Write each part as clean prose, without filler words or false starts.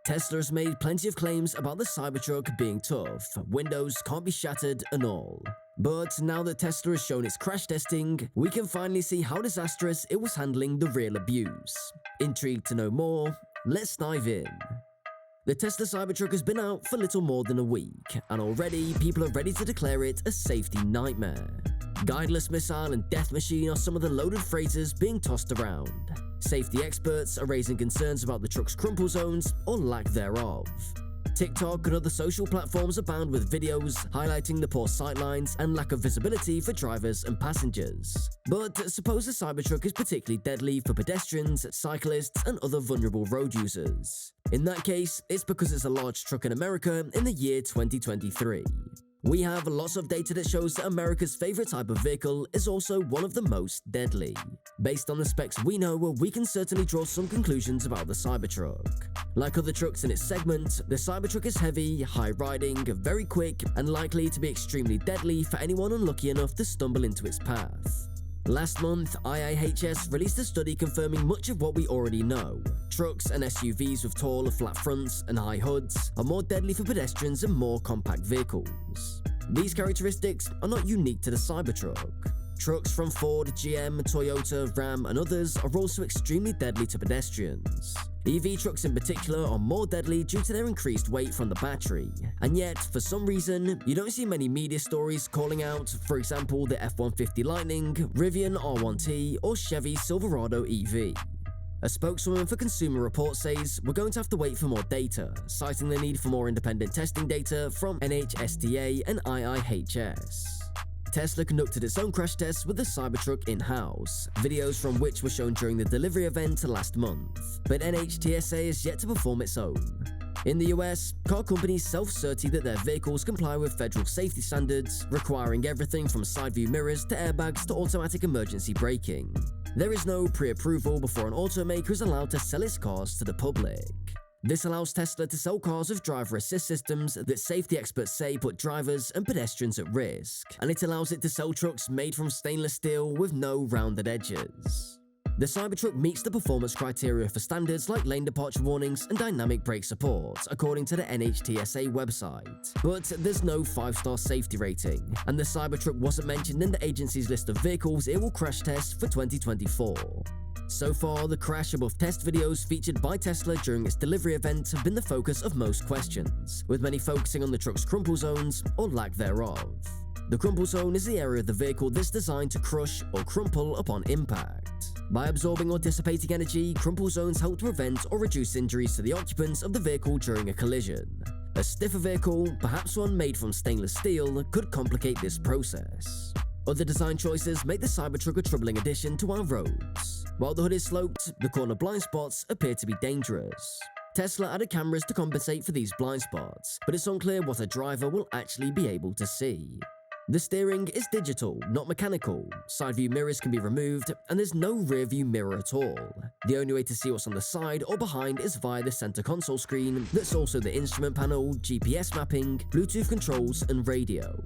Tesla has made plenty of claims about the Cybertruck being tough, windows can't be shattered and all. But now that Tesla has shown its crash testing, we can finally see how disastrous it was handling the real abuse. Intrigued to know more? Let's dive in. The Tesla Cybertruck has been out for little more than a week, and already people are ready to declare it a safety nightmare. Guideless missile and death machine are some of the loaded phrases being tossed around. Safety experts are raising concerns about the truck's crumple zones or lack thereof. TikTok and other social platforms abound with videos highlighting the poor sightlines and lack of visibility for drivers and passengers. But suppose the Cybertruck is particularly deadly for pedestrians, cyclists, and other vulnerable road users. In that case, it's because it's a large truck in America in the year 2023. We have lots of data that shows that America's favorite type of vehicle is also one of the most deadly. Based on the specs we know, we can certainly draw some conclusions about the Cybertruck. Like other trucks in its segment, the Cybertruck is heavy, high-riding, very quick, and likely to be extremely deadly for anyone unlucky enough to stumble into its path. Last month, IIHS released a study confirming much of what we already know. Trucks and SUVs with tall, flat fronts and high hoods are more deadly for pedestrians and more compact vehicles. These characteristics are not unique to the Cybertruck. Trucks from Ford, GM, Toyota, Ram, and others are also extremely deadly to pedestrians. EV trucks in particular are more deadly due to their increased weight from the battery, and yet, for some reason, you don't see many media stories calling out, for example, the F-150 Lightning, Rivian R1T, or Chevy Silverado EV. A spokeswoman for Consumer Reports says, "We're going to have to wait for more data," citing the need for more independent testing data from NHTSA and IIHS. Tesla conducted its own crash tests with the Cybertruck in-house, videos from which were shown during the delivery event last month, but NHTSA has yet to perform its own. In the US, car companies self-certify that their vehicles comply with federal safety standards, requiring everything from side-view mirrors to airbags to automatic emergency braking. There is no pre-approval before an automaker is allowed to sell its cars to the public. This allows Tesla to sell cars with driver assist systems that safety experts say put drivers and pedestrians at risk, and it allows it to sell trucks made from stainless steel with no rounded edges. The Cybertruck meets the performance criteria for standards like lane departure warnings and dynamic brake support, according to the NHTSA website. But there's no 5-star safety rating, and the Cybertruck wasn't mentioned in the agency's list of vehicles it will crash test for 2024. So far, the crash above test videos featured by Tesla during its delivery event have been the focus of most questions, with many focusing on the truck's crumple zones or lack thereof. The crumple zone is the area of the vehicle that's designed to crush or crumple upon impact. By absorbing or dissipating energy, crumple zones help to prevent or reduce injuries to the occupants of the vehicle during a collision. A stiffer vehicle, perhaps one made from stainless steel, could complicate this process. Other design choices make the Cybertruck a troubling addition to our roads. While the hood is sloped, the corner blind spots appear to be dangerous. Tesla added cameras to compensate for these blind spots, but it's unclear what a driver will actually be able to see. The steering is digital, not mechanical. Side view mirrors can be removed, and there's no rear view mirror at all. The only way to see what's on the side or behind is via the center console screen that's also the instrument panel, GPS mapping, Bluetooth controls, and radio.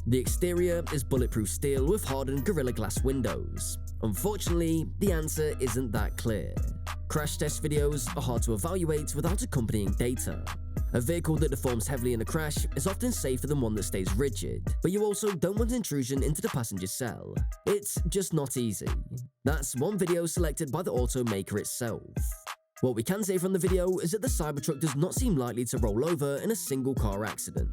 The exterior is bulletproof steel with hardened Gorilla Glass windows. Unfortunately, the answer isn't that clear. Crash test videos are hard to evaluate without accompanying data. A vehicle that deforms heavily in a crash is often safer than one that stays rigid, but you also don't want intrusion into the passenger cell. It's just not easy. That's one video selected by the automaker itself. What we can say from the video is that the Cybertruck does not seem likely to roll over in a single car accident.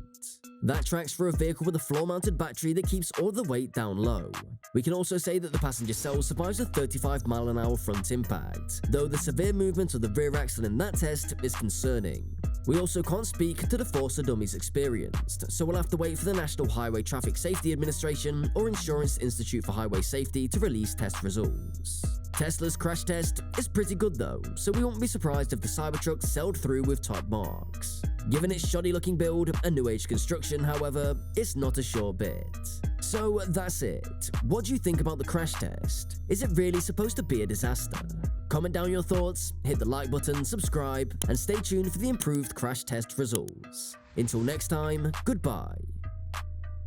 That tracks for a vehicle with a floor-mounted battery that keeps all the weight down low. We can also say that the passenger cell survives a 35-mile-an-hour front impact, though the severe movement of the rear axle in that test is concerning. We also can't speak to the force the dummies experienced, so we'll have to wait for the National Highway Traffic Safety Administration or Insurance Institute for Highway Safety to release test results. Tesla's crash test is pretty good though, so we won't be surprised if the Cybertruck sailed through with top marks. Given its shoddy-looking build and new-age construction, however, it's not a sure bet. So that's it. What do you think about the crash test? Is it really supposed to be a disaster? Comment down your thoughts, hit the like button, subscribe, and stay tuned for the improved crash test results. Until next time, goodbye.